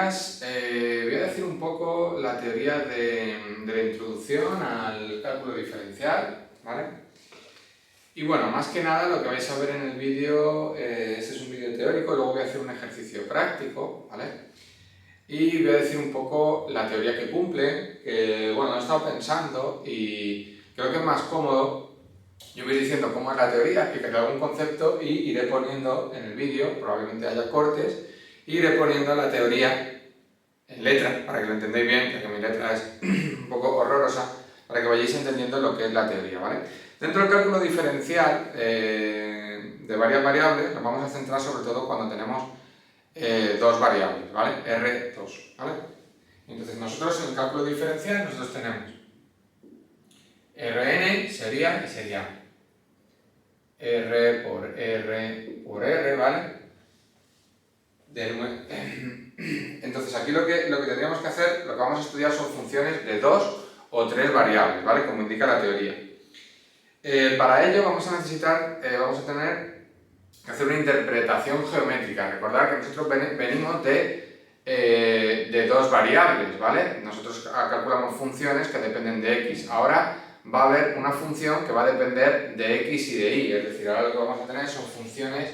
días. Voy a decir un poco la teoría de la introducción al cálculo diferencial, ¿vale? Y bueno, más que nada lo que vais a ver en el vídeo, este es un vídeo teórico, luego voy a hacer un ejercicio práctico, ¿vale? Y voy a decir un poco la teoría que cumple, que bueno, he estado pensando y creo que es más cómodo. Yo voy diciendo cómo es la teoría, explicaré algún concepto y iré poniendo en el vídeo, probablemente haya cortes, y iré poniendo la teoría en letra, para que lo entendáis bien, porque mi letra es un poco horrorosa, para que vayáis entendiendo lo que es la teoría, ¿vale? Dentro del cálculo diferencial de varias variables, nos vamos a centrar sobre todo cuando tenemos dos variables, ¿vale? R2, ¿vale? Entonces nosotros en el cálculo diferencial nosotros tenemos Rn sería R por R, ¿vale? Entonces aquí lo que tendríamos que hacer, lo que vamos a estudiar son funciones de dos o tres variables, ¿vale? Como indica la teoría. Para ello vamos a necesitar, vamos a tener que hacer una interpretación geométrica. Recordad que nosotros venimos de dos variables, ¿vale? Nosotros calculamos funciones que dependen de x. Ahora va a haber una función que va a depender de x y de y, es decir, ahora lo que vamos a tener son funciones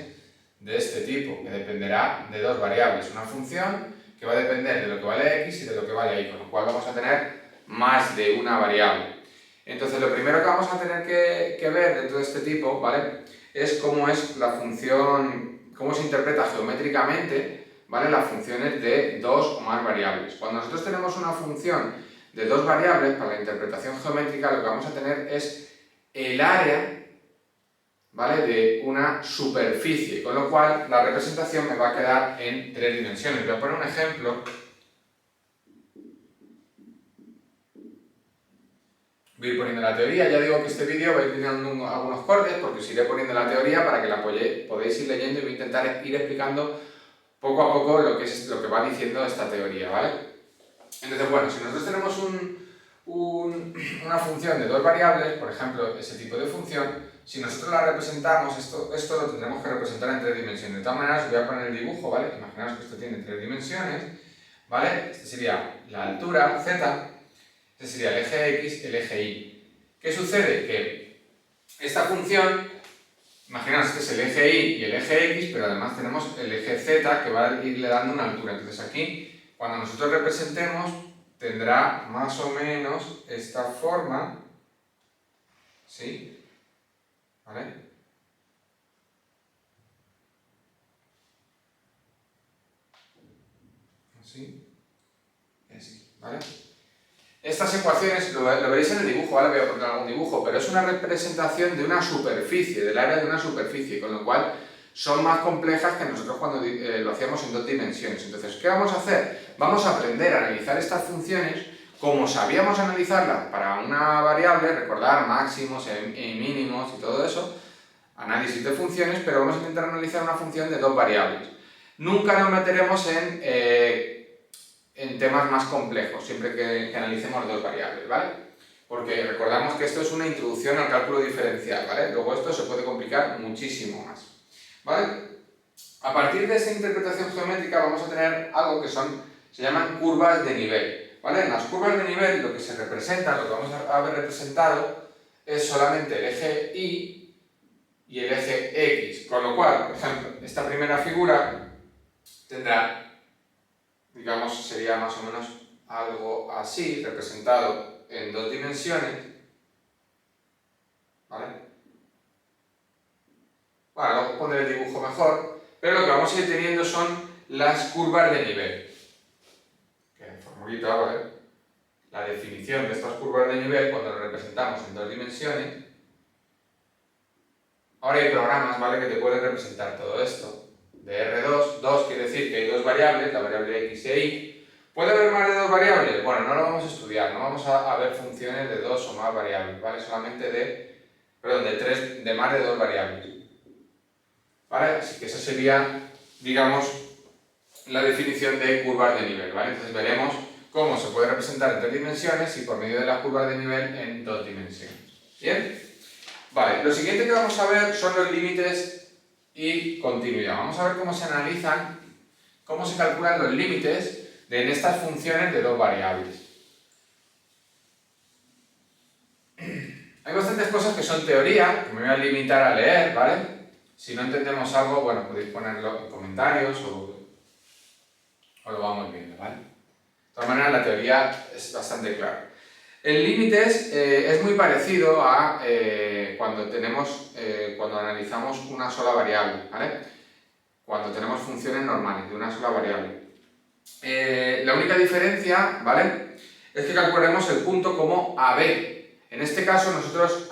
de este tipo, que dependerá de dos variables. Una función que va a depender de lo que vale x y de lo que vale y, con lo cual vamos a tener más de una variable. Entonces, lo primero que vamos a tener que ver dentro de este tipo, ¿vale?, es cómo es la función, cómo se interpreta geométricamente, ¿vale?, las funciones de dos o más variables. Cuando nosotros tenemos una función de dos variables, para la interpretación geométrica lo que vamos a tener es el área, ¿vale?, de una superficie, con lo cual la representación me va a quedar en tres dimensiones. Voy a poner un ejemplo. Voy a ir poniendo la teoría. Ya digo que este vídeo va a ir teniendo algunos cortes porque os iré poniendo la teoría para que la podéis ir leyendo y voy a intentar ir explicando poco a poco lo que va diciendo esta teoría, ¿vale? Entonces, bueno, si nosotros tenemos una función de dos variables, por ejemplo, ese tipo de función, si nosotros la representamos, esto lo tendremos que representar en tres dimensiones. De todas maneras, os voy a poner el dibujo, ¿vale? Imaginaos que esto tiene tres dimensiones, ¿vale? Este sería la altura, z, este sería el eje x, el eje y. ¿Qué sucede? Que esta función, imaginaos que es el eje y y el eje x, pero además tenemos el eje z que va a irle dando una altura. Entonces aquí, cuando nosotros representemos, tendrá más o menos esta forma, ¿sí? ¿Vale? Así y así, ¿vale? Estas ecuaciones, lo veréis en el dibujo, ¿vale? Voy a poner algún dibujo, pero es una representación de una superficie, del área de una superficie, con lo cual son más complejas que nosotros cuando lo hacíamos en dos dimensiones. Entonces, ¿qué vamos a hacer? Vamos a aprender a analizar estas funciones como sabíamos analizarlas para una variable, recordar máximos y mínimos y todo eso, análisis de funciones, pero vamos a intentar analizar una función de dos variables. Nunca nos meteremos en temas más complejos, siempre que analicemos dos variables, ¿vale? Porque recordamos que esto es una introducción al cálculo diferencial, ¿vale? Luego esto se puede complicar muchísimo más, ¿vale? A partir de esta interpretación geométrica vamos a tener algo que se llaman curvas de nivel, ¿vale? En las curvas de nivel lo que se representa, lo que vamos a ver representado, es solamente el eje y el eje x, con lo cual, por ejemplo, esta primera figura tendrá, digamos, sería más o menos algo así, representado en dos dimensiones, ¿vale? Bueno, luego pondré el dibujo mejor, pero lo que vamos a ir teniendo son las curvas de nivel. Que en formulita, ¿vale? La definición de estas curvas de nivel, cuando lo representamos en dos dimensiones. Ahora hay programas, ¿vale?, que te pueden representar todo esto. De R2, 2 quiere decir que hay dos variables, la variable x e y. ¿Puede haber más de dos variables? Bueno, no lo vamos a estudiar, no vamos a ver funciones de dos o más variables, ¿vale? Solamente de más de dos variables. ¿Vale? Así que esa sería, digamos, la definición de curvas de nivel, ¿vale? Entonces veremos cómo se puede representar en tres dimensiones y por medio de las curvas de nivel en dos dimensiones. ¿Bien? Vale, lo siguiente que vamos a ver son los límites y continuidad. Vamos a ver cómo se analizan, cómo se calculan los límites en estas funciones de dos variables. Hay bastantes cosas que son teoría, que me voy a limitar a leer, ¿vale? Si no entendemos algo, bueno, podéis ponerlo en comentarios o lo vamos viendo, ¿vale? De todas maneras, la teoría es bastante clara. En límites es muy parecido a cuando analizamos una sola variable, ¿vale? Cuando tenemos funciones normales de una sola variable. La única diferencia, ¿vale?, es que calcularemos el punto como AB. En este caso, nosotros,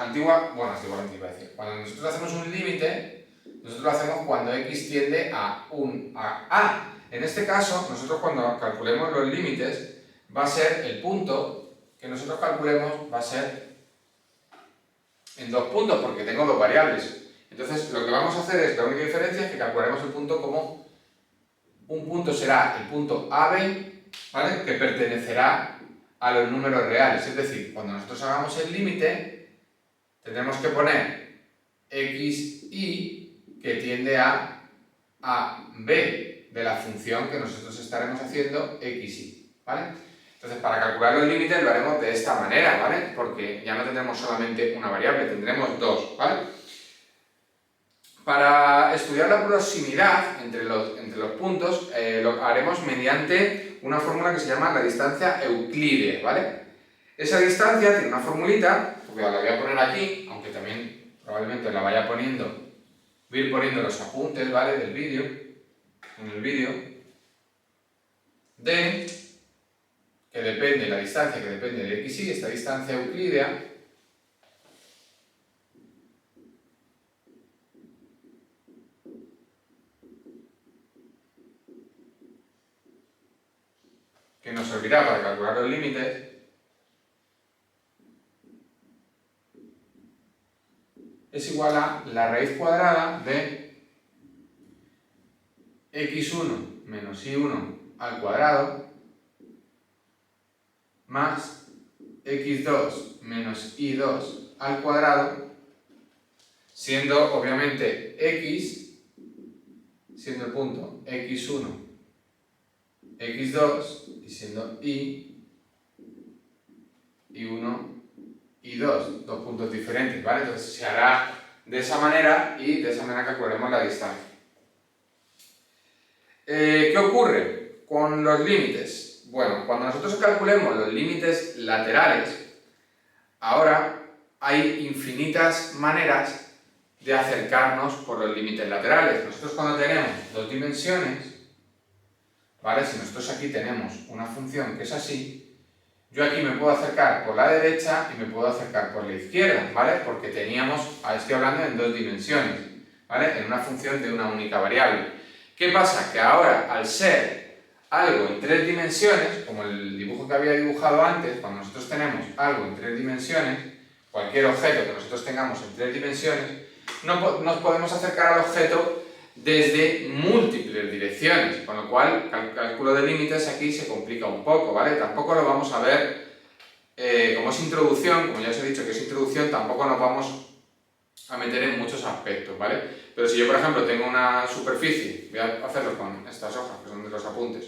cuando nosotros hacemos un límite, nosotros lo hacemos cuando x tiende a A. En este caso, nosotros cuando calculemos los límites, va a ser el punto que nosotros calculemos, va a ser en dos puntos, porque tengo dos variables. Entonces, lo que vamos a hacer es, la única diferencia es que calcularemos el punto como un punto será el punto AB, ¿vale?, que pertenecerá a los números reales. Es decir, cuando nosotros hagamos el límite, tendremos que poner xy que tiende a b de la función que nosotros estaremos haciendo xy, ¿vale? Entonces, para calcular los límites lo haremos de esta manera, ¿vale? Porque ya no tendremos solamente una variable, tendremos dos, ¿vale? Para estudiar la proximidad entre los puntos, lo haremos mediante una fórmula que se llama la distancia euclídea, ¿vale? Esa distancia tiene una formulita, porque la voy a poner aquí, aunque también probablemente la vaya poniendo, voy a ir poniendo los apuntes, ¿vale?, del vídeo, en el vídeo, que depende, la distancia que depende de xy, esta distancia euclídea, que nos servirá para calcular los límites, es igual a la raíz cuadrada de x1 menos y1 al cuadrado más x2 menos y2 al cuadrado, siendo obviamente x, siendo el punto x1, x2, y siendo y1, y2, dos puntos diferentes, ¿vale? Entonces se hará de esa manera y de esa manera calcularemos la distancia. ¿Qué ocurre con los límites? Bueno, cuando nosotros calculemos los límites laterales, ahora hay infinitas maneras de acercarnos por los límites laterales. Nosotros cuando tenemos dos dimensiones, ¿vale? Si nosotros aquí tenemos una función que es así, yo aquí me puedo acercar por la derecha y me puedo acercar por la izquierda, ¿vale? Porque estoy hablando en dos dimensiones, ¿vale?, en una función de una única variable. ¿Qué pasa? Que ahora, al ser algo en tres dimensiones, como el dibujo que había dibujado antes, cuando nosotros tenemos algo en tres dimensiones, cualquier objeto que nosotros tengamos en tres dimensiones, nos podemos acercar al objeto desde múltiples direcciones, con lo cual el cálculo de límites aquí se complica un poco, ¿vale? Tampoco lo vamos a ver, como es introducción, como ya os he dicho que es introducción, tampoco nos vamos a meter en muchos aspectos, ¿vale? Pero si yo, por ejemplo, tengo una superficie, voy a hacerlo con estas hojas, que son de los apuntes,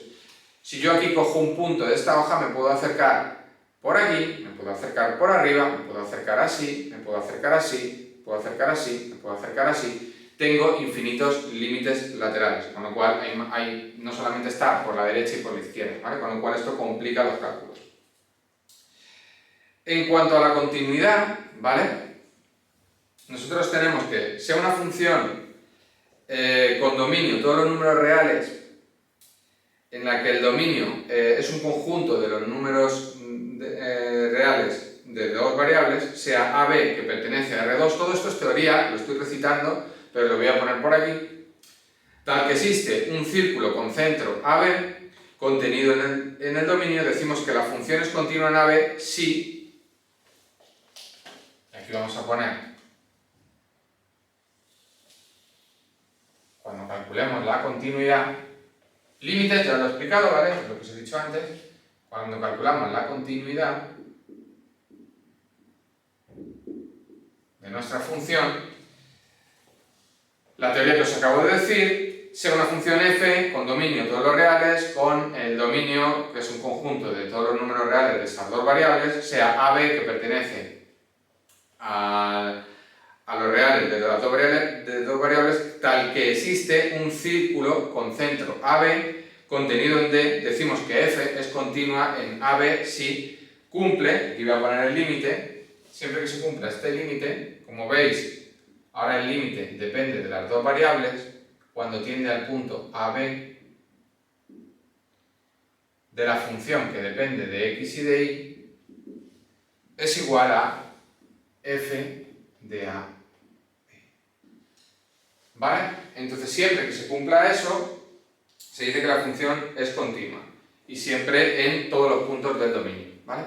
si yo aquí cojo un punto de esta hoja, me puedo acercar por aquí, me puedo acercar por arriba, me puedo acercar así, me puedo acercar así, me puedo acercar así, me puedo acercar así. Tengo infinitos límites laterales, con lo cual no solamente está por la derecha y por la izquierda, ¿vale? Con lo cual esto complica los cálculos. En cuanto a la continuidad, ¿vale?, nosotros tenemos que, sea una función con dominio, todos los números reales, en la que el dominio es un conjunto de los números reales de dos variables, sea AB que pertenece a R2, todo esto es teoría, lo estoy recitando, pero lo voy a poner por aquí, tal que existe un círculo con centro AB contenido en el dominio, decimos que la función es continua en AB si, aquí vamos a poner, cuando calculemos la continuidad, límites, ya lo he explicado, ¿vale?, es lo que os he dicho antes, cuando calculamos la continuidad de nuestra función, la teoría que os acabo de decir, sea una función f con dominio todos los reales, con el dominio, que es un conjunto de todos los números reales de estas dos variables, sea AB, que pertenece a los reales de las dos variables, tal que existe un círculo con centro AB contenido en D. Decimos que f es continua en AB si cumple, aquí voy a poner el límite, siempre que se cumpla este límite, como veis, ahora el límite depende de las dos variables, cuando tiende al punto AB de la función que depende de x y de y, es igual a f de a. ¿Vale? Entonces siempre que se cumpla eso, se dice que la función es continua. Y siempre en todos los puntos del dominio. ¿Vale?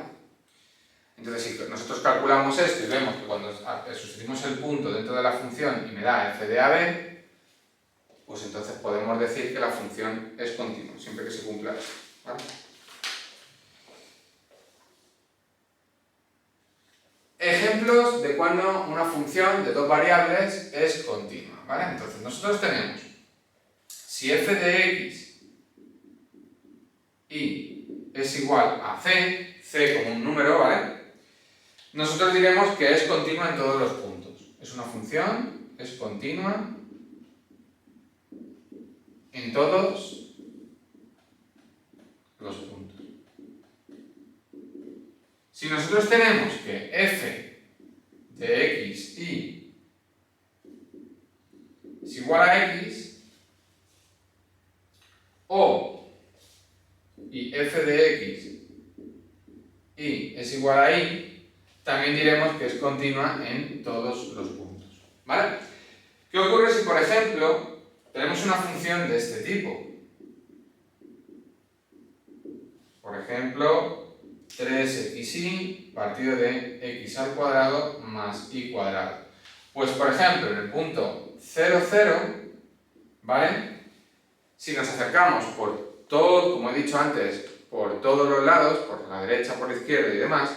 Entonces si nosotros calculamos esto y vemos que cuando sustituimos el punto dentro de la función y me da f de ab, pues entonces podemos decir que la función es continua, siempre que se cumpla esto. ¿Vale? Ejemplos de cuando una función de dos variables es continua. ¿Vale? Entonces nosotros tenemos, si f de x y es igual a c como un número, ¿vale? Nosotros diremos que es continua en todos los puntos. Es una función, es continua en todos los puntos. Si nosotros tenemos que f de x y es igual a x, o y f de x y es igual a y, también diremos que es continua en todos los puntos. ¿Vale? ¿Qué ocurre si, por ejemplo, tenemos una función de este tipo? Por ejemplo, 3xy partido de x al cuadrado más y cuadrado. Pues, por ejemplo, en el punto 0, 0, ¿vale? Si nos acercamos por todo, como he dicho antes, por todos los lados, por la derecha, por la izquierda y demás,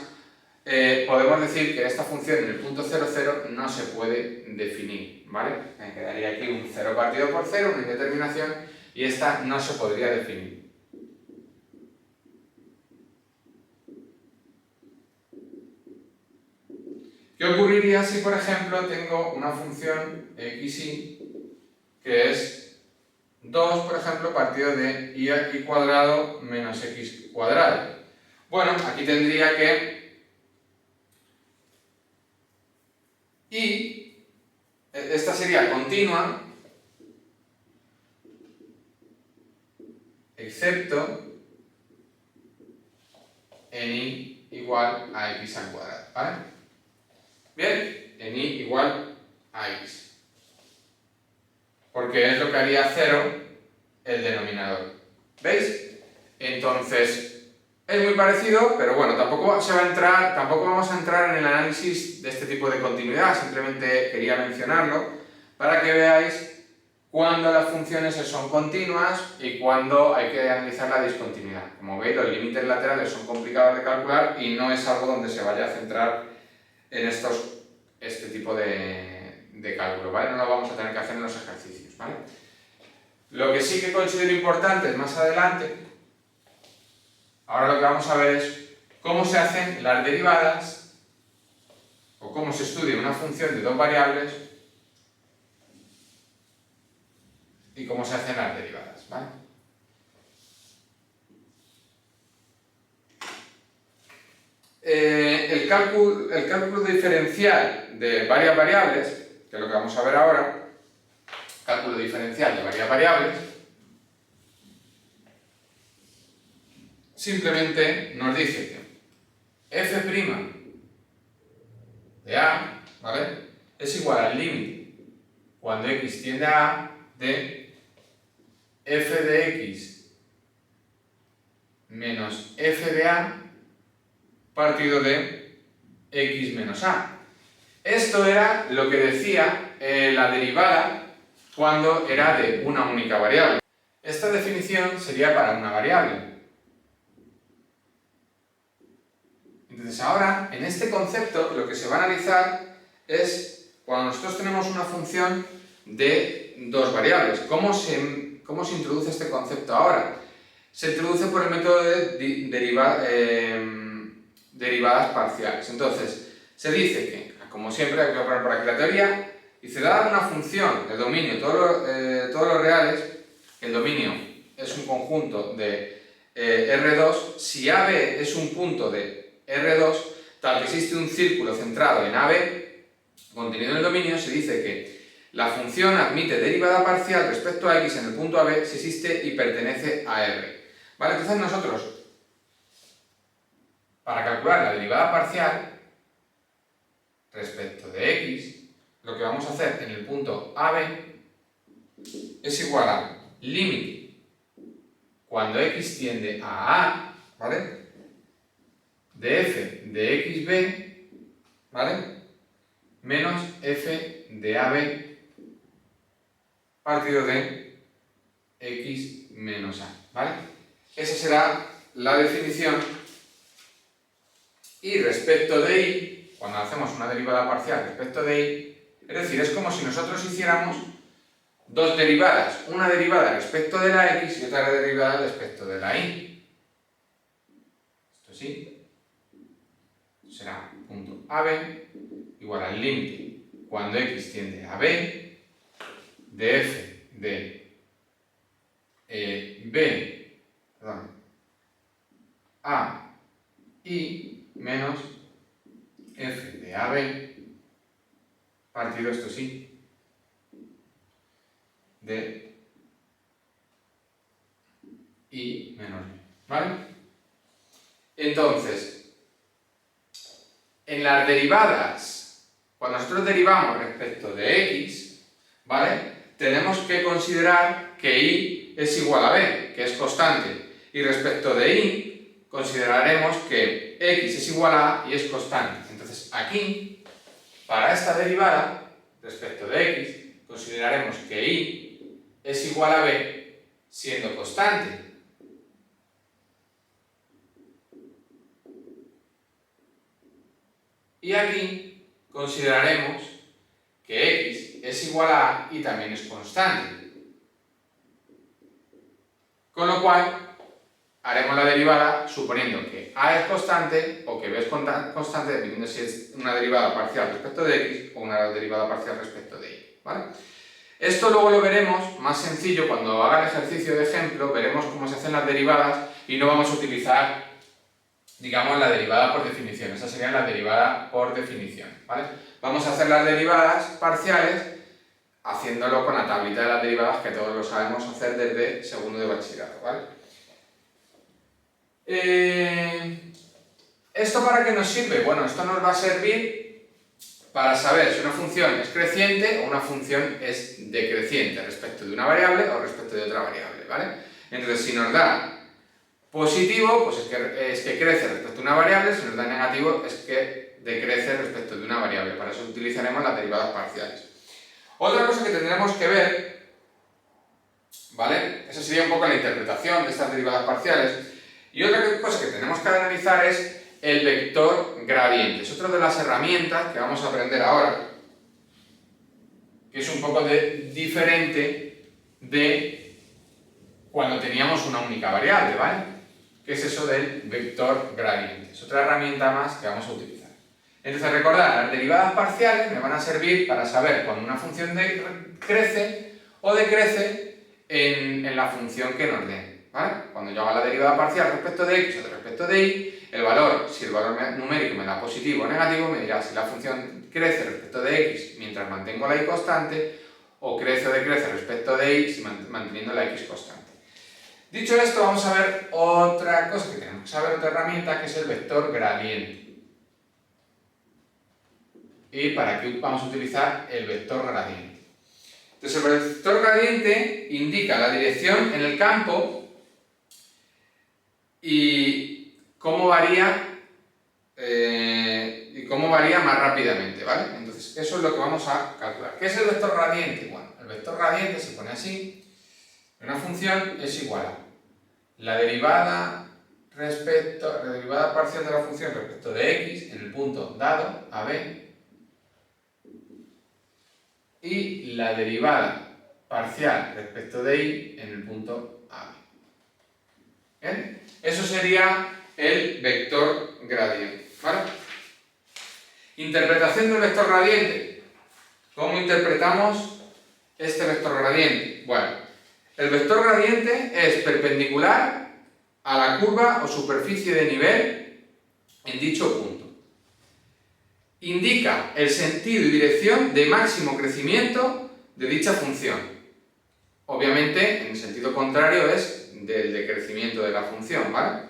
podemos decir que esta función en el punto 0, 0 no se puede definir, ¿vale? Me quedaría aquí un 0 partido por 0, una indeterminación, y esta no se podría definir. ¿Qué ocurriría si, por ejemplo, tengo una función xy que es 2, por ejemplo, partido de y cuadrado menos x cuadrado? Bueno, aquí tendría que y esta sería continua, excepto en y igual a x al cuadrado, ¿vale? Bien, en y igual a x. Porque es lo que haría 0 el denominador. ¿Veis? Entonces, es muy parecido, pero bueno, tampoco vamos a entrar en el análisis de este tipo de continuidad, simplemente quería mencionarlo para que veáis cuándo las funciones son continuas y cuándo hay que analizar la discontinuidad. Como veis, los límites laterales son complicados de calcular y no es algo donde se vaya a centrar en este tipo de cálculo, ¿vale? No lo vamos a tener que hacer en los ejercicios, ¿vale? Lo que sí que considero importante es más adelante. Ahora lo que vamos a ver es cómo se hacen las derivadas o cómo se estudia una función de dos variables y cómo se hacen las derivadas, ¿vale? El cálculo diferencial de varias variables, que es lo que vamos a ver ahora, cálculo diferencial de varias variables, simplemente nos dice que f' de a, ¿vale?, es igual al límite cuando x tiende a a de f de x menos f de a partido de x menos a. Esto era lo que decía la derivada cuando era de una única variable. Esta definición sería para una variable. Entonces ahora, en este concepto, lo que se va a analizar es cuando nosotros tenemos una función de dos variables. ¿Cómo se introduce este concepto ahora? Se introduce por el método de derivadas parciales. Entonces, se dice que, como siempre, voy a poner por aquí la teoría, dice, dada una función de dominio todos los reales, el dominio es un conjunto de R2, si AB es un punto de R2, tal que existe un círculo centrado en AB, contenido en el dominio, se dice que la función admite derivada parcial respecto a X en el punto AB si existe y pertenece a R. ¿Vale? Entonces nosotros, para calcular la derivada parcial respecto de X, lo que vamos a hacer en el punto AB es igual a límite cuando X tiende a A, ¿vale? De f de xb, ¿vale? Menos f de AB partido de x menos a, ¿vale? Esa será la definición. Y respecto de y, cuando hacemos una derivada parcial respecto de y, es decir, es como si nosotros hiciéramos dos derivadas, una derivada respecto de la x y otra derivada respecto de la y. Esto sí, será punto AB igual al límite cuando x tiende a b de f de a y menos f de AB partido, esto sí, de y menos b, ¿vale? Entonces, en las derivadas, cuando nosotros derivamos respecto de x, ¿vale? Tenemos que considerar que y es igual a b, que es constante, y respecto de y consideraremos que x es igual a a y es constante. Entonces aquí, para esta derivada respecto de x, consideraremos que y es igual a b siendo constante. Y aquí consideraremos que x es igual a a y también es constante. Con lo cual, haremos la derivada suponiendo que a es constante o que b es constante, dependiendo si es una derivada parcial respecto de x o una derivada parcial respecto de y, ¿vale? Esto luego lo veremos más sencillo cuando haga el ejercicio de ejemplo, veremos cómo se hacen las derivadas y no vamos a utilizar, digamos, la derivada por definición. Esa sería la derivada por definición, ¿vale? Vamos a hacer las derivadas parciales haciéndolo con la tablita de las derivadas que todos lo sabemos hacer desde segundo de bachillerato, ¿vale? ¿Esto para qué nos sirve? Bueno, esto nos va a servir para saber si una función es creciente o una función es decreciente respecto de una variable o respecto de otra variable, ¿vale? Entonces, si nos da positivo, pues es que crece respecto a una variable, si nos da negativo, es que decrece respecto de una variable. Para eso utilizaremos las derivadas parciales. Otra cosa que tendremos que ver, ¿vale? Esa sería un poco la interpretación de estas derivadas parciales. Y otra cosa que tenemos que analizar es el vector gradiente. Es otra de las herramientas que vamos a aprender ahora, que es un poco diferente de cuando teníamos una única variable, ¿vale? ¿Qué es eso del vector gradiente? Es otra herramienta más que vamos a utilizar. Entonces, recordad, las derivadas parciales me van a servir para saber cuando una función crece o decrece en la función que nos den, ¿vale? Cuando yo haga la derivada parcial respecto de x o respecto de y, el valor, si el valor numérico me da positivo o negativo, me dirá si la función crece respecto de x mientras mantengo la y constante o crece o decrece respecto de y manteniendo la x constante. Dicho esto, vamos a ver otra cosa que tenemos que saber, otra herramienta, que es el vector gradiente. ¿Y para qué vamos a utilizar el vector gradiente? Entonces, el vector gradiente indica la dirección en el campo y cómo varía más rápidamente, ¿vale? Entonces, eso es lo que vamos a calcular. ¿Qué es el vector gradiente? Bueno, el vector gradiente se pone así. Una función es igual a la derivada parcial de la función respecto de x en el punto dado, AB, y la derivada parcial respecto de y en el punto A. ¿Bien? Eso sería el vector gradiente, ¿vale? Interpretación del vector gradiente. ¿Cómo interpretamos este vector gradiente? Bueno, el vector gradiente es perpendicular a la curva o superficie de nivel en dicho punto. Indica el sentido y dirección de máximo crecimiento de dicha función. Obviamente, en el sentido contrario es del decrecimiento de la función, ¿vale?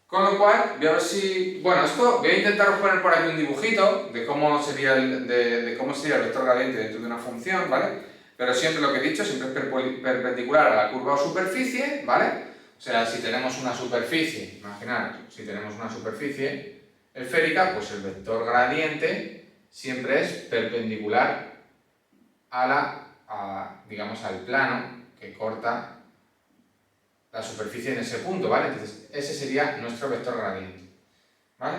Con lo cual, voy a ver si... Bueno, esto voy a intentar poner por aquí un dibujito de cómo sería el vector gradiente dentro de una función, ¿vale? Pero siempre lo que he dicho, siempre es perpendicular a la curva o superficie, ¿vale? O sea, si tenemos una superficie, imaginad, si tenemos una superficie esférica, pues el vector gradiente siempre es perpendicular digamos, al plano que corta la superficie en ese punto, ¿vale? Entonces, ese sería nuestro vector gradiente, ¿vale?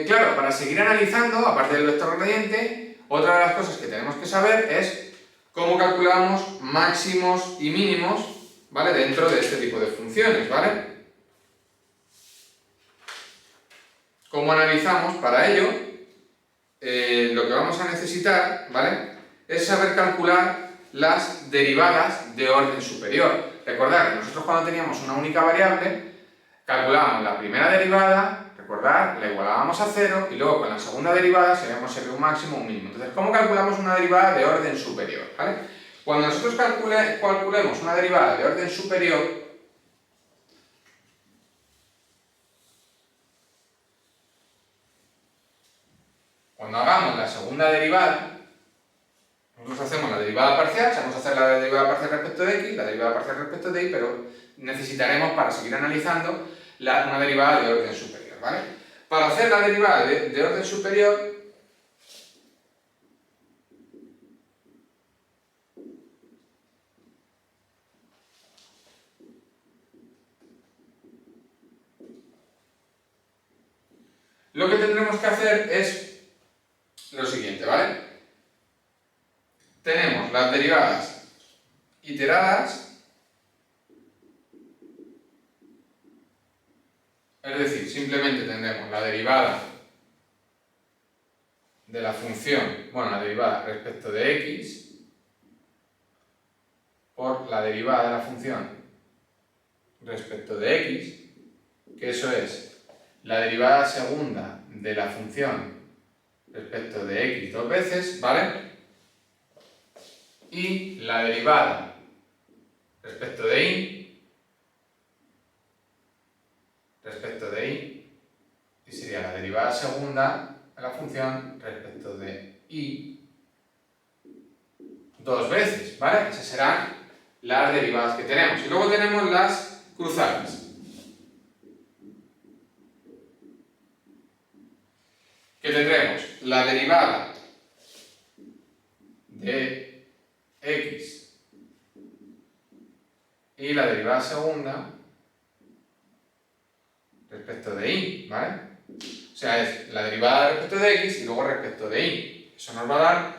Claro, para seguir analizando, aparte del vector gradiente, otra de las cosas que tenemos que saber es cómo calculamos máximos y mínimos, ¿vale? Dentro de este tipo de funciones, ¿vale? ¿Cómo analizamos? Para ello, lo que vamos a necesitar, ¿vale? Es saber calcular las derivadas de orden superior. Recordad que nosotros cuando teníamos una única variable, calculábamos la primera derivada, recordad, la igualábamos a 0 y luego con la segunda derivada sabíamos si había un máximo o un mínimo. Entonces, ¿cómo calculamos una derivada de orden superior? ¿Vale? Cuando nosotros calculemos una derivada de orden superior, cuando hagamos la segunda derivada, nosotros hacemos la derivada parcial, sabemos hacer la derivada parcial respecto de x, la derivada parcial respecto de y, pero necesitaremos para seguir analizando una derivada de orden superior, ¿vale? Para hacer la derivada de orden superior, lo que tendremos que hacer es lo siguiente, ¿vale? Tenemos las derivadas iteradas, es decir, simplemente tendremos la derivada de la función, bueno, la derivada respecto de x por la derivada de la función respecto de x, que eso es la derivada segunda de la función respecto de x dos veces, ¿vale? Y la derivada respecto de y sería la derivada segunda de la función respecto de y dos veces, ¿vale? Esas serán las derivadas que tenemos. Y luego tenemos las cruzadas, que tendremos la derivada de x y la derivada segunda respecto de y, ¿vale? O sea, es la derivada respecto de x y luego respecto de y. Eso nos va a dar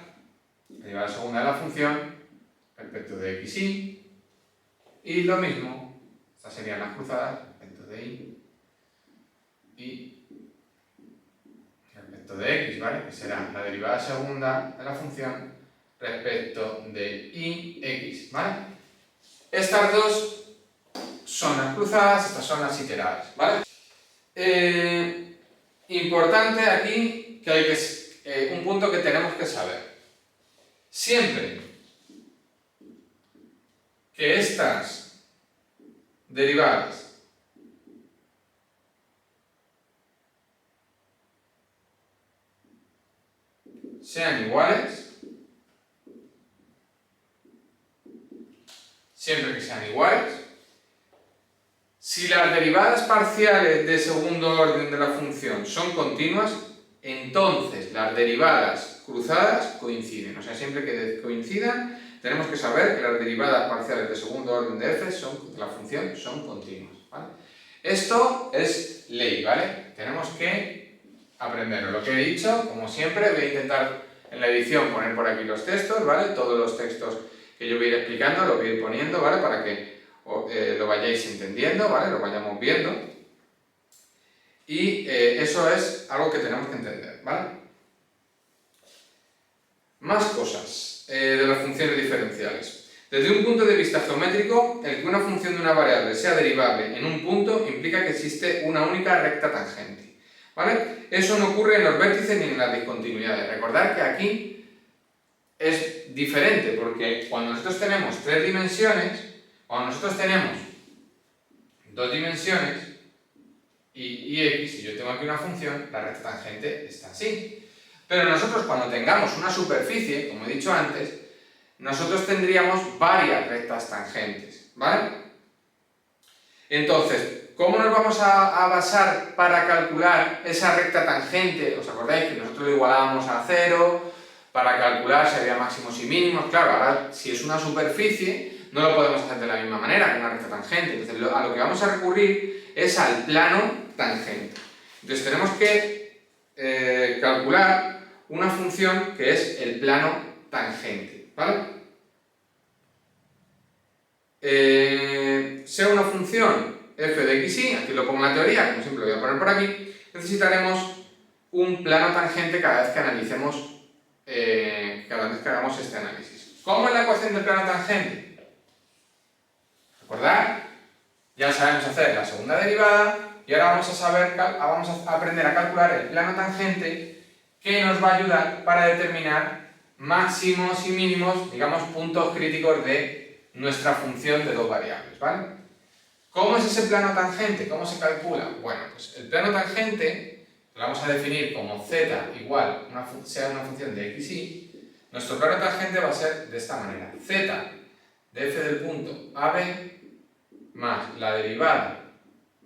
la derivada segunda de la función respecto de x y lo mismo, estas serían las cruzadas respecto de y respecto de x, ¿vale? Que será la derivada segunda de la función respecto de x, ¿vale? Estas dos son las cruzadas, estas son las iteradas, ¿vale? Importante aquí que hay un punto que tenemos que saber. Siempre que estas derivadas sean iguales, siempre que sean iguales, si las derivadas parciales de segundo orden de la función son continuas, entonces las derivadas cruzadas coinciden. O sea, siempre que coincidan, tenemos que saber que las derivadas parciales de segundo orden de f de la función son continuas, ¿vale? Esto es ley, ¿vale? Tenemos que aprenderlo. Lo que he dicho, como siempre, voy a intentar en la edición poner por aquí los textos, ¿vale? Todos los textos que yo voy a ir explicando, los voy a ir poniendo, ¿vale? Para que lo vayáis entendiendo, ¿vale? Lo vayamos viendo. Y eso es algo que tenemos que entender, ¿vale? Más cosas de las funciones diferenciales. Desde un punto de vista geométrico, el que una función de una variable sea derivable en un punto implica que existe una única recta tangente, ¿vale? Eso no ocurre en los vértices ni en las discontinuidades. Recordad que aquí es diferente, porque cuando nosotros tenemos 3 dimensiones, cuando nosotros tenemos 2 dimensiones y x, y yo tengo aquí una función, la recta tangente está así. Pero nosotros cuando tengamos una superficie, como he dicho antes, nosotros tendríamos varias rectas tangentes, ¿vale? Entonces, ¿cómo nos vamos a basar para calcular esa recta tangente? ¿Os acordáis que nosotros lo igualábamos a 0 para calcular si había máximos y mínimos? Claro, ahora si es una superficie, no lo podemos hacer de la misma manera que una recta tangente. Entonces, a lo que vamos a recurrir es al plano tangente. Entonces, tenemos que calcular una función que es el plano tangente, ¿vale? Sea una función f de x, y, aquí lo pongo en la teoría, como siempre lo voy a poner por aquí, necesitaremos un plano tangente cada vez que analicemos, cada vez que hagamos este análisis. ¿Cómo es la ecuación del plano tangente? ¿Recordad? Ya sabemos hacer la segunda derivada y ahora vamos a aprender a calcular el plano tangente que nos va a ayudar para determinar máximos y mínimos, digamos, puntos críticos de nuestra función de 2 variables, ¿vale? ¿Cómo es ese plano tangente? ¿Cómo se calcula? Bueno, pues el plano tangente lo vamos a definir como z igual, sea una función de x, y. Nuestro plano tangente va a ser de esta manera: z de f del punto AB más la derivada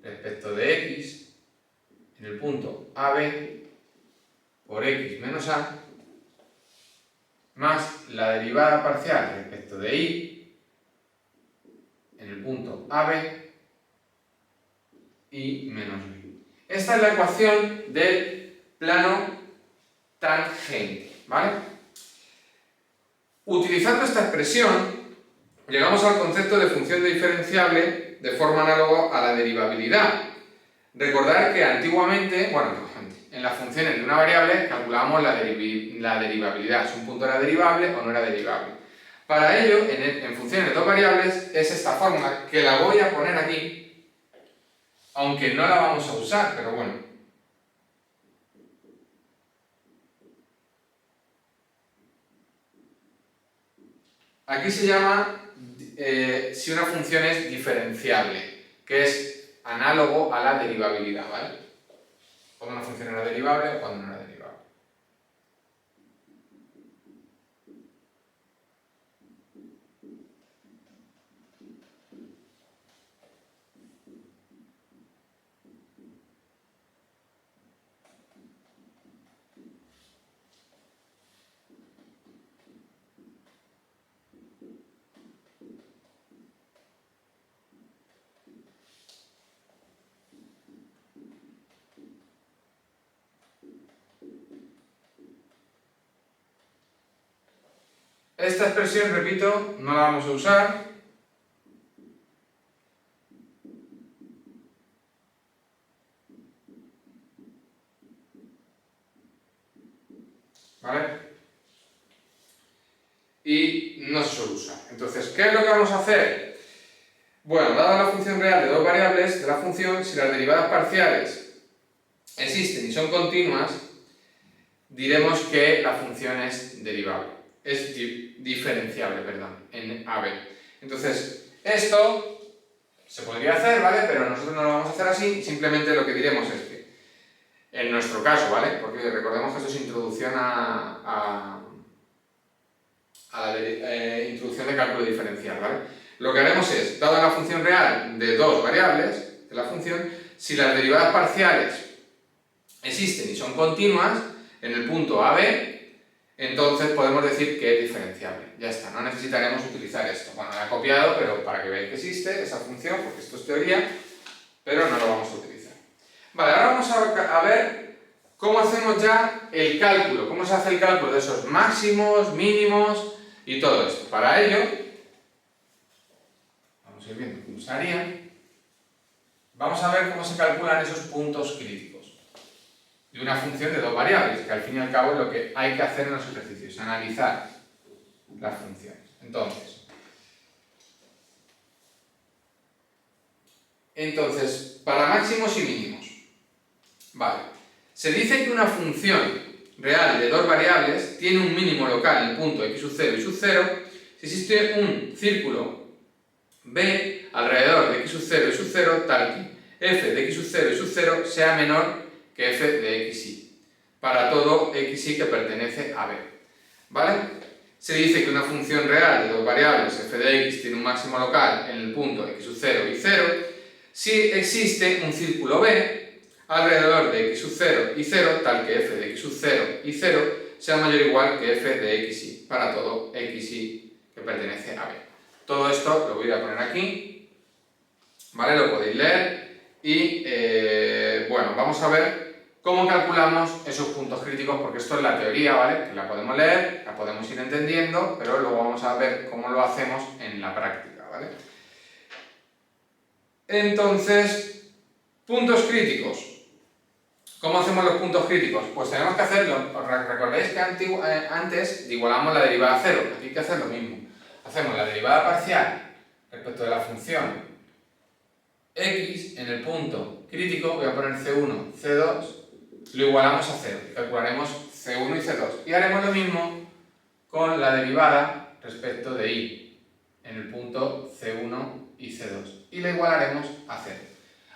respecto de x en el punto AB por x menos a más la derivada parcial respecto de y en el punto AB y menos b. Esta es la ecuación del plano tangente, ¿vale? Utilizando esta expresión, llegamos al concepto de función diferenciable de forma análoga a la derivabilidad. Recordar que antiguamente, bueno, en las funciones de una variable calculábamos la derivabilidad, si un punto era derivable o no era derivable. Para ello, en funciones de 2 variables, es esta fórmula, que la voy a poner aquí, aunque no la vamos a usar, pero bueno. Aquí se llama si una función es diferenciable, que es análogo a la derivabilidad, ¿vale? Cuando una función era derivable o cuando no era derivable. Esta expresión, repito, no la vamos a usar. ¿Vale? Y no se suele usar. Entonces, ¿qué es lo que vamos a hacer? Bueno, dada la función real de 2 variables de la función, si las derivadas parciales existen y son continuas, diremos que la función es derivable. Es diferenciable, perdón, en AB. Entonces, esto se podría hacer, ¿vale? Pero nosotros no lo vamos a hacer así, simplemente lo que diremos es que, en nuestro caso, ¿vale? Porque recordemos que esto es introducción a la introducción de cálculo diferencial, ¿vale? Lo que haremos es, dada la función real de 2 variables de la función, si las derivadas parciales existen y son continuas en el punto AB, entonces podemos decir que es diferenciable. Ya está, no necesitaremos utilizar esto. Bueno, la he copiado, pero para que veáis que existe esa función, porque esto es teoría, pero no lo vamos a utilizar. Vale, ahora vamos a ver ¿cómo hacemos ya el cálculo? ¿Cómo se hace el cálculo de esos máximos, mínimos y todo esto? Para ello, vamos a ir viendo cómo se haría. Vamos a ver cómo se calculan esos puntos críticos de una función de dos variables, que al fin y al cabo es lo que hay que hacer en los ejercicios, analizar las funciones. Entonces, para máximos y mínimos, vale, se dice que una función real de dos variables tiene un mínimo local en el punto x sub 0 y sub 0 si existe un círculo B alrededor de x sub 0 y sub 0 tal que f de x sub 0 y sub 0 sea menor que f de xy para todo xy que pertenece a B. ¿Vale? Se dice que una función real de dos variables f de x tiene un máximo local en el punto x sub 0 y 0 si existe un círculo B alrededor de x sub 0 y 0 tal que f de x sub 0 y 0 sea mayor o igual que f de xy para todo xy que pertenece a B. Todo esto lo voy a poner aquí, ¿vale? Lo podéis leer y, bueno, vamos a ver cómo calculamos esos puntos críticos, porque esto es la teoría, ¿vale? Que la podemos leer, la podemos ir entendiendo, pero luego vamos a ver cómo lo hacemos en la práctica, ¿vale? Entonces, puntos críticos. ¿Cómo hacemos los puntos críticos? Pues tenemos que hacerlo, recordáis que antes igualamos la derivada a cero, aquí hay que hacer lo mismo. Hacemos la derivada parcial respecto de la función x en el punto crítico, voy a poner c1, c2, lo igualamos a 0, calcularemos c1 y c2 y haremos lo mismo con la derivada respecto de y en el punto c1 y c2 y la igualaremos a 0.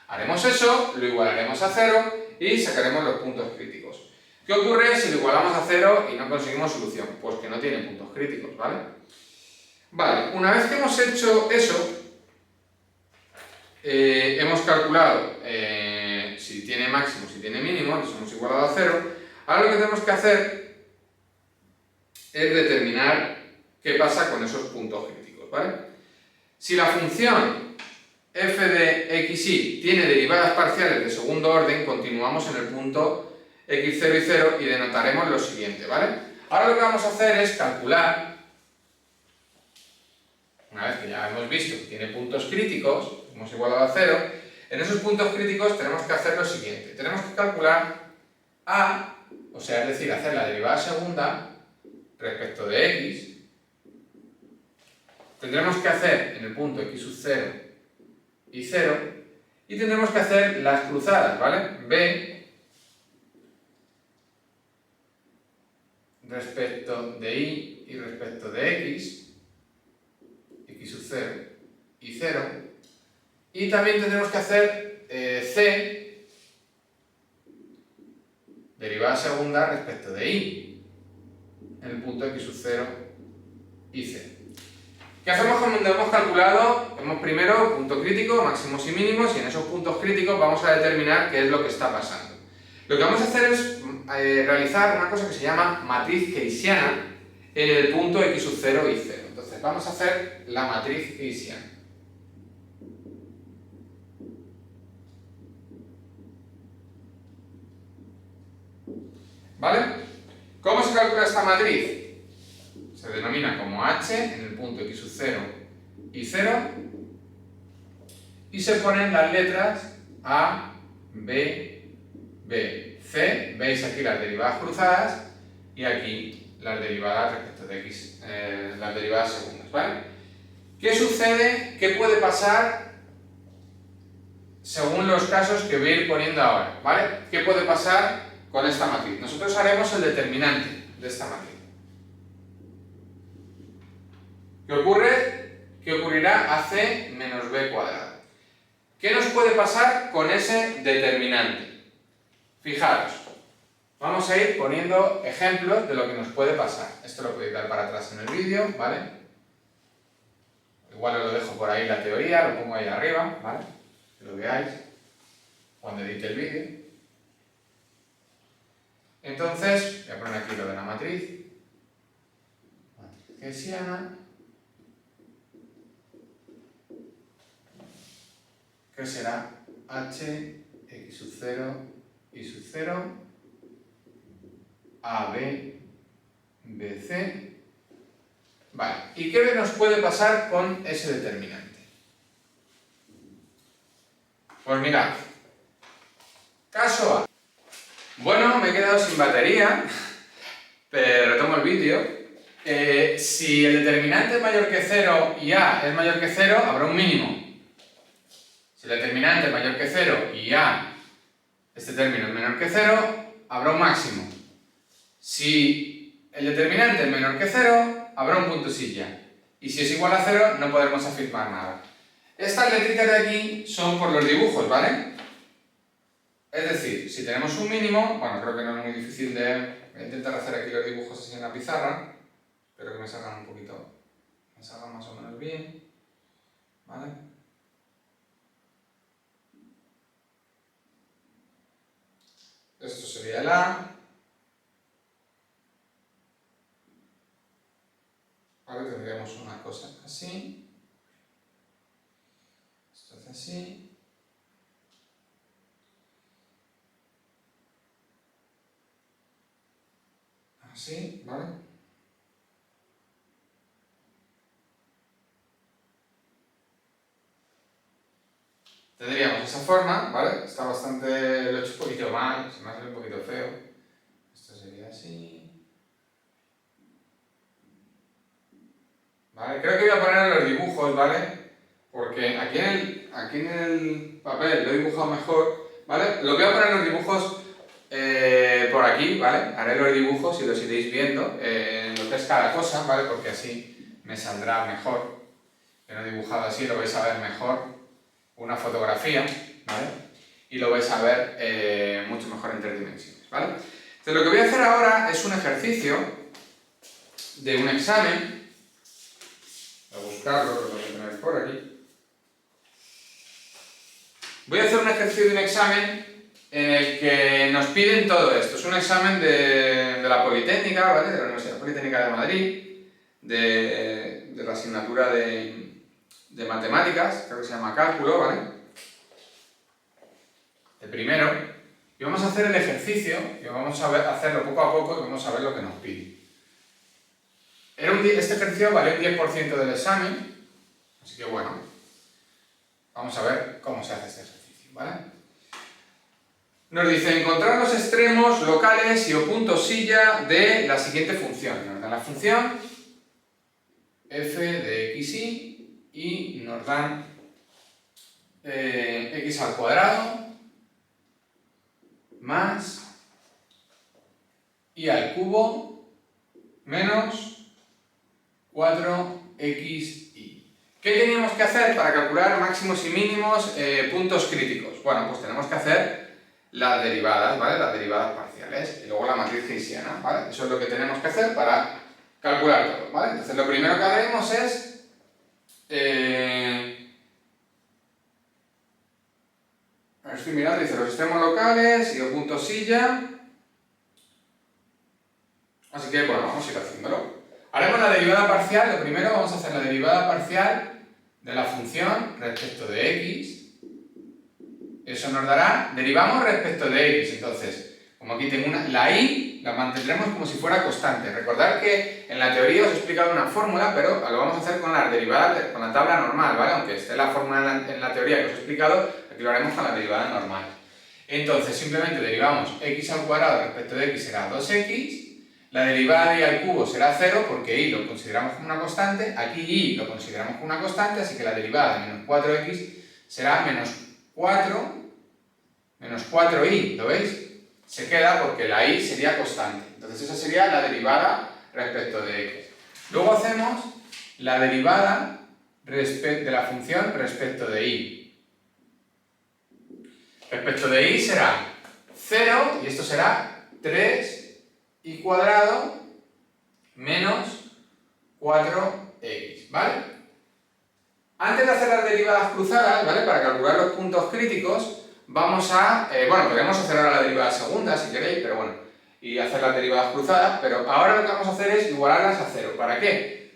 Haremos eso, lo igualaremos a 0 y sacaremos los puntos críticos. ¿Qué ocurre si lo igualamos a 0 y no conseguimos solución? Pues que no tiene puntos críticos, ¿vale? Vale, una vez que hemos hecho eso, hemos calculado si tiene máximo, si tiene mínimo, nos hemos igualado a 0. Ahora lo que tenemos que hacer es determinar qué pasa con esos puntos críticos, ¿vale? Si la función f de xy tiene derivadas parciales de segundo orden, continuamos en el punto x0 y 0 y denotaremos lo siguiente, ¿vale? Ahora lo que vamos a hacer es calcular, una vez que ya hemos visto que tiene puntos críticos, hemos igualado a 0, en esos puntos críticos tenemos que hacer lo siguiente. Tenemos que calcular a, o sea, es decir, hacer la derivada segunda respecto de x. Tendremos que hacer en el punto x sub 0 y 0, y tendremos que hacer las cruzadas, ¿vale? B respecto de y respecto de x sub 0 y 0, y también tendremos que hacer c derivada segunda respecto de y en el punto x sub 0 y 0. ¿Qué hacemos cuando hemos calculado? Hemos primero punto crítico, máximos y mínimos, y en esos puntos críticos vamos a determinar qué es lo que está pasando. Lo que vamos a hacer es realizar una cosa que se llama matriz keynesiana en el punto x sub 0 y 0. Entonces vamos a hacer la matriz keynesiana. ¿Vale? ¿Cómo se calcula esta matriz? Se denomina como H en el punto x sub 0 y 0 y se ponen las letras A, B, B, C. Veis aquí las derivadas cruzadas y aquí las derivadas respecto de x, las derivadas segundas, ¿vale? ¿Qué sucede? ¿Qué puede pasar según los casos que voy a ir poniendo ahora? ¿Vale? ¿Qué puede pasar con esta matriz? Nosotros haremos el determinante de esta matriz. ¿Qué ocurre? ¿Qué ocurrirá a c menos b cuadrado? ¿Qué nos puede pasar con ese determinante? Fijaros, vamos a ir poniendo ejemplos de lo que nos puede pasar. Esto lo podéis dar para atrás en el vídeo, ¿vale? Igual os lo dejo por ahí la teoría, lo pongo ahí arriba, ¿vale? Que lo veáis cuando edite el vídeo. Entonces, voy a poner aquí lo de la matriz. Matriz keynesiana. Que será h, x sub 0 y sub 0 AB, BC. Vale, ¿y qué nos puede pasar con ese determinante? Pues mirad, caso A. Bueno, me he quedado sin batería, pero retomo el vídeo. Si el determinante es mayor que 0 y A es mayor que 0, habrá un mínimo. Si el determinante es mayor que 0 y A, este término es menor que 0, habrá un máximo. Si el determinante es menor que 0, habrá un punto silla. Y si es igual a 0, no podremos afirmar nada. Estas letritas de aquí son por los dibujos, ¿vale? Es decir, si tenemos un mínimo, bueno, creo que no es muy difícil de... Voy a intentar hacer aquí los dibujos así en la pizarra. Espero que me salgan un poquito... me salgan más o menos bien. ¿Vale? Esto sería el A. Vale, tendríamos una cosa así. Esto hace así. Así, ¿vale? Tendríamos esa forma, ¿vale? Está bastante... lo he hecho un poquito mal, se me hace un poquito feo. Esto sería así. ¿Vale? Creo que voy a poner los dibujos, ¿vale? Porque aquí en el papel lo he dibujado mejor, ¿vale? Lo voy a poner los dibujos por aquí, ¿vale? Haré los dibujos y los iréis viendo en lo que es cada cosa, ¿vale? Porque así me saldrá mejor. Yo lo he dibujado así, lo vais a ver mejor. Una fotografía, ¿vale? Y lo vais a ver mucho mejor en 3 dimensiones, ¿vale? Entonces lo que voy a hacer ahora es un ejercicio de un examen. Voy a buscarlo, lo voy a tener por aquí. Voy a hacer un ejercicio de un examen en el que nos piden todo esto. Es un examen de la Politécnica, ¿vale? De la Universidad Politécnica de Madrid, de la asignatura de matemáticas, creo que se llama cálculo, ¿vale? El primero. Y vamos a hacer el ejercicio, y vamos a hacerlo poco a poco y vamos a ver lo que nos pide. Este ejercicio vale un 10% del examen, así que bueno, vamos a ver cómo se hace este ejercicio, ¿vale? Nos dice encontrar los extremos locales y o puntos silla de la siguiente función. Nos dan la función f de xy y nos dan x al cuadrado más y al cubo menos 4xy. ¿Qué teníamos que hacer para calcular máximos y mínimos puntos críticos? Bueno, pues tenemos que hacer las derivadas, ¿vale? Las derivadas parciales y luego la matriz gaussiana, ¿vale? Eso es lo que tenemos que hacer para calcular todo, ¿vale? Entonces lo primero que haremos es estoy mirando, dice los extremos locales y o punto silla. Así que bueno, vamos a ir haciéndolo. Haremos la derivada parcial, lo primero vamos a hacer la derivada parcial de la función respecto de x. Eso nos dará, derivamos respecto de x, entonces, como aquí tengo la y, la mantendremos como si fuera constante. Recordad que en la teoría os he explicado una fórmula, pero lo vamos a hacer con las derivadas, con la tabla normal, ¿vale? Aunque esté la fórmula en la teoría que os he explicado, aquí lo haremos con la derivada normal. Entonces, simplemente derivamos x al cuadrado respecto de x será 2x, la derivada de y al cubo será 0 porque y lo consideramos como una constante, aquí y lo consideramos como una constante, así que la derivada de menos 4x será menos 4y, ¿lo veis? Se queda porque la y sería constante. Entonces esa sería la derivada respecto de x. Luego hacemos la derivada de la función respecto de y. Respecto de y será 0 y esto será 3y cuadrado menos 4x, ¿vale? Antes de hacer las derivadas cruzadas, ¿vale? Para calcular los puntos críticos, vamos a... bueno, podemos hacer ahora la derivada segunda si queréis, pero bueno, y hacer las derivadas cruzadas, pero ahora lo que vamos a hacer es igualarlas a 0. ¿Para qué?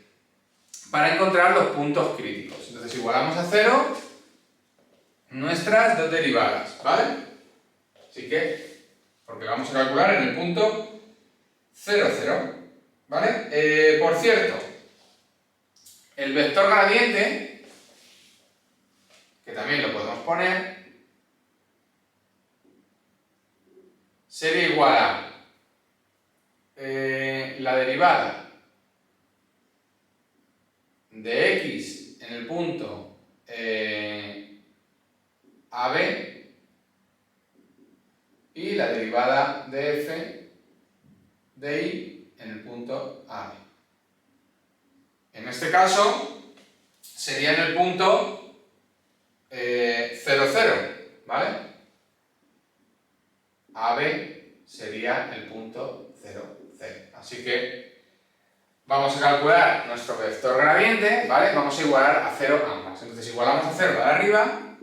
Para encontrar los puntos críticos. Entonces igualamos a 0 nuestras dos derivadas, ¿vale? Así que, porque vamos a calcular en el punto 0, 0. ¿Vale? Por cierto, el vector gradiente, que también lo podemos poner, sería igual a la derivada de x en el punto AB y la derivada de f de y en el punto AB. En este caso sería en el punto 0, 0, ¿vale? AB sería el punto 0, 0. Así que vamos a calcular nuestro vector gradiente, ¿vale? Vamos a igualar a 0 ambas. Entonces igualamos a 0 la de arriba,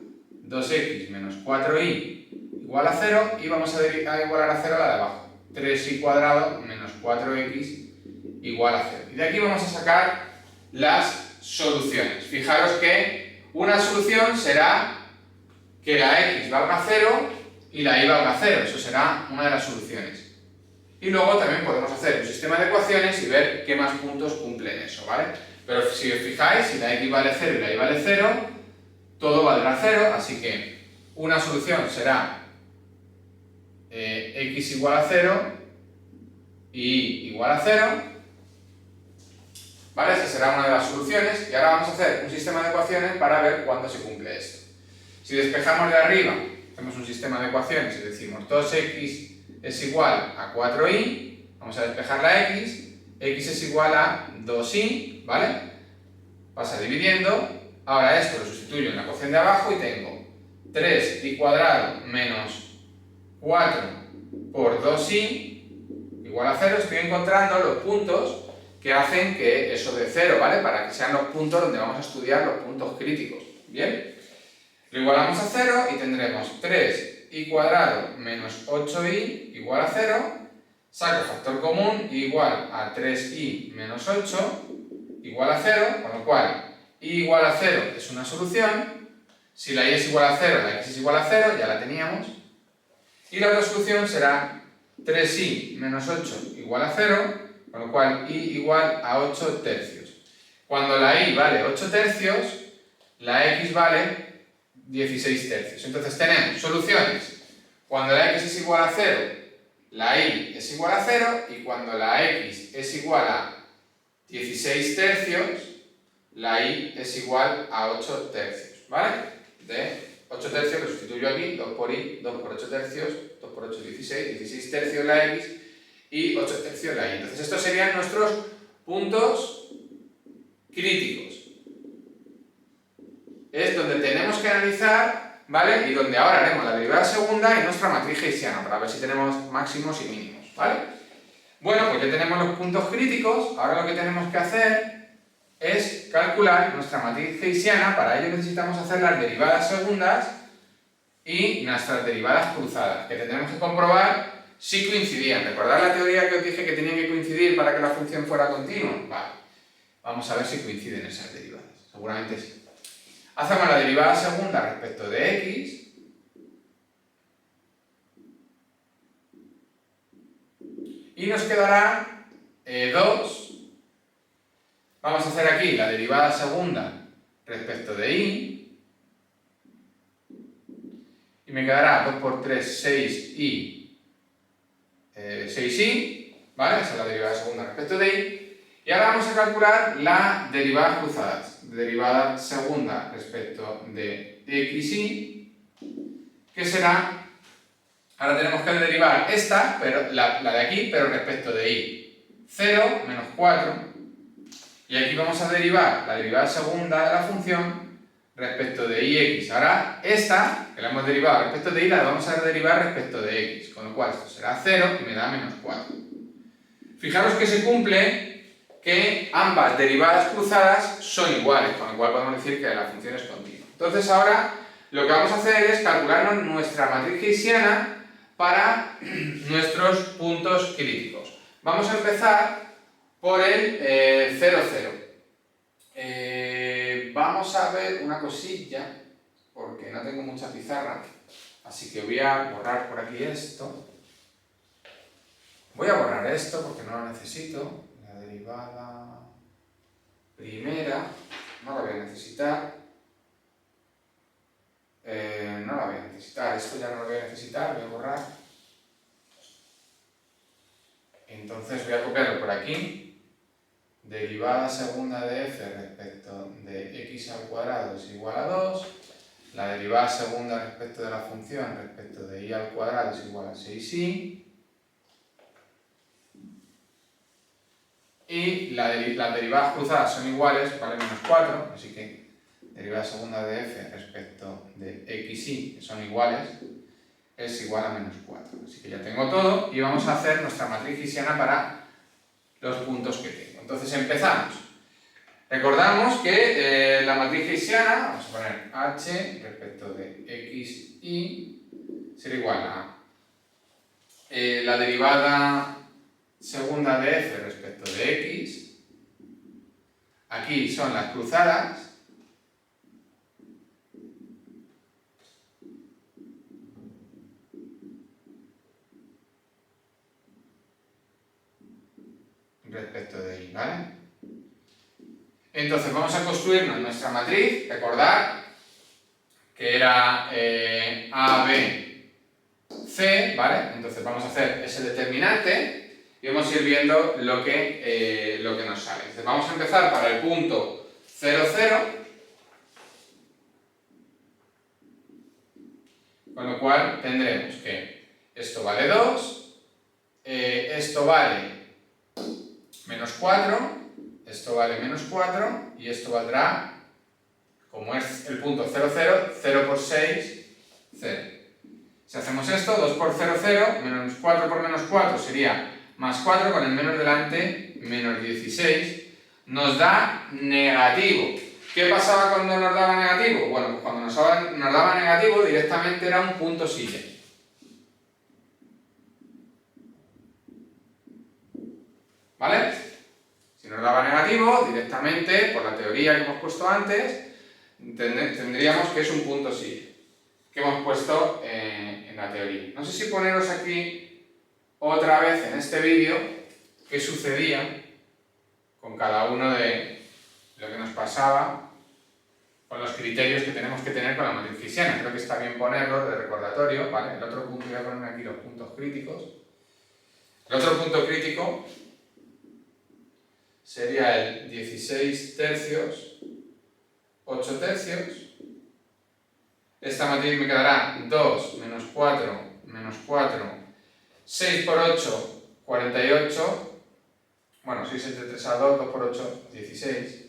2x menos 4y igual a 0, y vamos a igualar a 0 la de abajo, 3y cuadrado menos 4x igual a 0. Y de aquí vamos a sacar las soluciones. Fijaros que una solución será que la x valga 0 y la y valga 0. Eso será una de las soluciones. Y luego también podemos hacer un sistema de ecuaciones y ver qué más puntos cumplen eso, ¿vale? Pero si os fijáis, si la x vale 0 y la y vale 0, todo valdrá 0, así que una solución será x igual a 0 y igual a 0, ¿vale? Esa será una de las soluciones, y ahora vamos a hacer un sistema de ecuaciones para ver cuándo se cumple esto. Si despejamos de arriba, hacemos un sistema de ecuaciones y decimos 2x es igual a 4y, vamos a despejar la x es igual a 2y, ¿vale? Pasa dividiendo, ahora esto lo sustituyo en la ecuación de abajo y tengo 3y cuadrado menos 4 por 2y igual a 0. Estoy encontrando los puntos que hacen que eso de 0, ¿vale? Para que sean los puntos donde vamos a estudiar los puntos críticos, ¿bien? Lo igualamos a 0 y tendremos 3y cuadrado menos 8y igual a 0, saco factor común y igual a 3y menos 8 igual a 0, con lo cual y igual a 0 es una solución. Si la y es igual a 0, la x es igual a 0, ya la teníamos. Y la otra solución será 3y menos 8 igual a 0, con lo cual y igual a 8 tercios. Cuando la y vale 8 tercios, la x vale 16 tercios. Entonces tenemos soluciones. Cuando la x es igual a 0, la y es igual a 0, y cuando la x es igual a 16 tercios, la y es igual a 8 tercios, ¿vale? De 8 tercios lo sustituyo aquí, 2 por y, 2 por 8 tercios, 2 por 8 16, 16 tercios la x y 8 tercios la y. Entonces estos serían nuestros puntos críticos. Es donde tenemos que analizar, ¿vale? Y donde ahora haremos la derivada segunda y nuestra matriz hessiana, para ver si tenemos máximos y mínimos, ¿vale? Bueno, pues ya tenemos los puntos críticos. Ahora lo que tenemos que hacer es calcular nuestra matriz hessiana. Para ello necesitamos hacer las derivadas segundas y nuestras derivadas cruzadas, que tendremos que comprobar si coincidían. ¿Recordad la teoría que os dije que tenían que coincidir para que la función fuera continua? Vale, vamos a ver si coinciden esas derivadas. Seguramente sí. Hacemos la derivada segunda respecto de x. Y nos quedará 2. Vamos a hacer aquí la derivada segunda respecto de y. Y me quedará 2 por 3, 6y, 6y, ¿vale? Esa es la derivada segunda respecto de y. Y ahora vamos a calcular la derivada cruzada. Derivada segunda respecto de xy, que será... Ahora tenemos que derivar esta, pero la de aquí, pero respecto de y. 0 menos 4. Y aquí vamos a derivar la derivada segunda de la función respecto de ix. Ahora esta, que la hemos derivado respecto de y, la vamos a derivar respecto de x. Con lo cual esto será 0 y me da menos 4. Fijaros que se cumple que ambas derivadas cruzadas son iguales, con lo cual podemos decir que la función es continua. Entonces ahora lo que vamos a hacer es calcularnos nuestra matriz hessiana para nuestros puntos críticos. Vamos a empezar por el 0, 0. Vamos a ver una cosilla, porque no tengo mucha pizarra, así que voy a borrar por aquí esto. Voy a borrar esto porque no lo necesito. La derivada primera no la voy a necesitar. No la voy a necesitar. Esto ya no lo voy a necesitar. Voy a borrar. Entonces voy a copiarlo por aquí. Derivada segunda de f respecto de x al cuadrado es igual a 2. La derivada segunda respecto de la función respecto de y al cuadrado es igual a 6y. Y las derivadas cruzadas son iguales, vale menos 4, así que derivada segunda de f respecto de xy, que son iguales, es igual a menos 4. Así que ya tengo todo y vamos a hacer nuestra matriz hessiana para los puntos que tengo. Entonces empezamos. Recordamos que la matriz hessiana, vamos a poner h respecto de xy, será igual a la derivada segunda de f respecto de x, aquí son las cruzadas, respecto de y, ¿vale? Entonces vamos a construirnos nuestra matriz, recordad que era A, B, C, ¿vale? Entonces vamos a hacer ese determinante y vamos a ir viendo lo que nos sale. Entonces vamos a empezar para el punto 0, 0, con lo cual tendremos que esto vale 2, esto vale menos 4, esto vale menos 4 y esto valdrá, como es el punto 0, 0, 0 por 6, 0. Si hacemos esto, 2 por 0, 0, menos 4 por menos 4 sería más 4, con el menos delante, menos 16, nos da negativo. ¿Qué pasaba cuando nos daba negativo? Bueno, pues cuando nos daba negativo directamente era un punto silla. ¿Vale? Si nos daba negativo, directamente, por la teoría que hemos puesto antes, tendríamos que es un punto silla, que hemos puesto en la teoría. No sé si poneros aquí otra vez en este vídeo qué sucedía con cada uno de lo que nos pasaba con los criterios que tenemos que tener con la matriz hessiana. Creo que está bien ponerlo de recordatorio, ¿vale? El otro punto, voy a poner aquí los puntos críticos. El otro punto crítico sería el 16 tercios, 8 tercios. Esta matriz me quedará 2 menos 4 menos 4, 6 por 8, 48, bueno, 6 entre 3 a 2, 2 por 8, 16.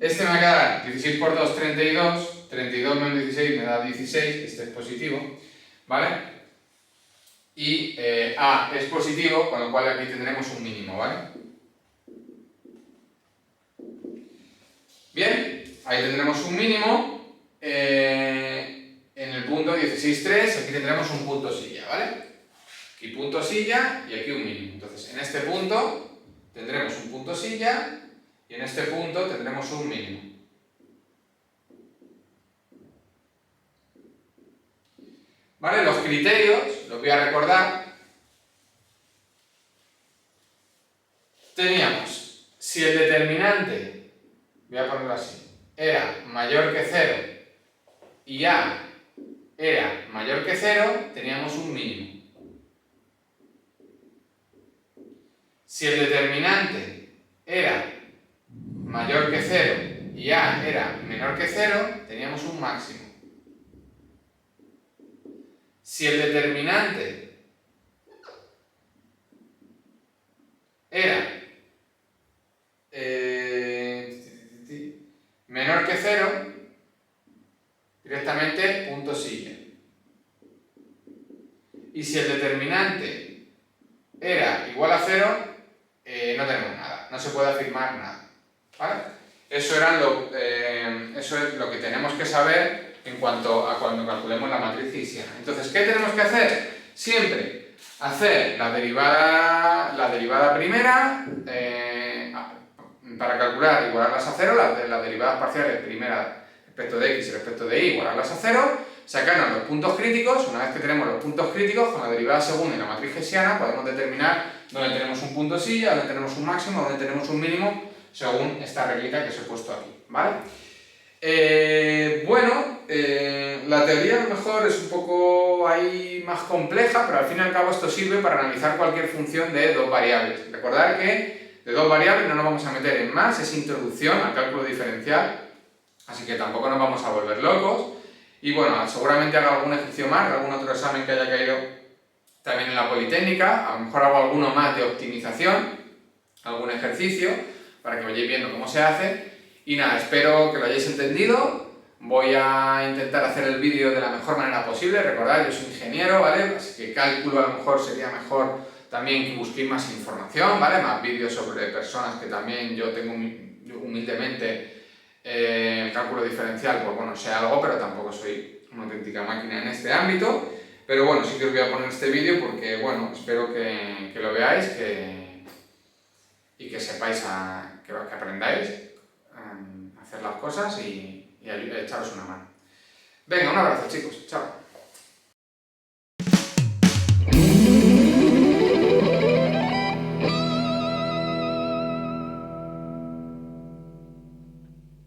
Este me va a quedar 16 por 2, 32, 32 menos 16 me da 16, este es positivo, ¿vale? Y A es positivo, con lo cual aquí tendremos un mínimo, ¿vale? Bien, ahí tendremos un mínimo. En el punto 16,3 aquí tendremos un punto silla, ¿vale? Aquí punto silla y aquí un mínimo. Entonces, en este punto tendremos un punto silla y en este punto tendremos un mínimo. ¿Vale? Los criterios, los voy a recordar. Teníamos, si el determinante, voy a ponerlo así, era mayor que 0 y A era mayor que 0, teníamos un mínimo. Si el determinante era mayor que 0 y A era menor que 0, teníamos un máximo. Si el determinante era menor que 0, directamente punto silla. Y si el determinante era igual a 0, no tenemos nada, no se puede afirmar nada, ¿vale? Eso es lo que tenemos que saber en cuanto a cuando calculemos la matriz hessiana. Entonces, ¿qué tenemos que hacer? Siempre hacer la derivada primera, para calcular igualarlas a 0, las derivadas parciales primera respecto de x y respecto de y igualarlas a 0, sacarnos los puntos críticos. Una vez que tenemos los puntos críticos, con la derivada segunda y la matriz hessiana, podemos determinar dónde tenemos un punto silla, dónde tenemos un máximo, dónde tenemos un mínimo, según esta reglita que os he puesto aquí, ¿vale? La teoría a lo mejor es un poco ahí más compleja, pero al fin y al cabo esto sirve para analizar cualquier función de dos variables. Recordad que de dos variables no nos vamos a meter en más, es introducción al cálculo diferencial, así que tampoco nos vamos a volver locos. Y bueno, seguramente haga algún ejercicio más, algún otro examen que haya caído también en la Politécnica, a lo mejor hago alguno más de optimización, algún ejercicio, para que vayáis viendo cómo se hace. Y nada, espero que lo hayáis entendido. Voy a intentar hacer el vídeo de la mejor manera posible. Recordad, yo soy ingeniero, ¿vale? Así que cálculo a lo mejor sería mejor también que busquéis más información, ¿vale? Más vídeos sobre personas que también yo tengo humildemente el cálculo diferencial, pues bueno, sé algo, pero tampoco soy una auténtica máquina en este ámbito. Pero bueno, sí que os voy a poner este vídeo porque, bueno, espero que lo veáis y que sepáis, que aprendáis a hacer las cosas y echaros una mano. Venga, un abrazo, chicos. Chao.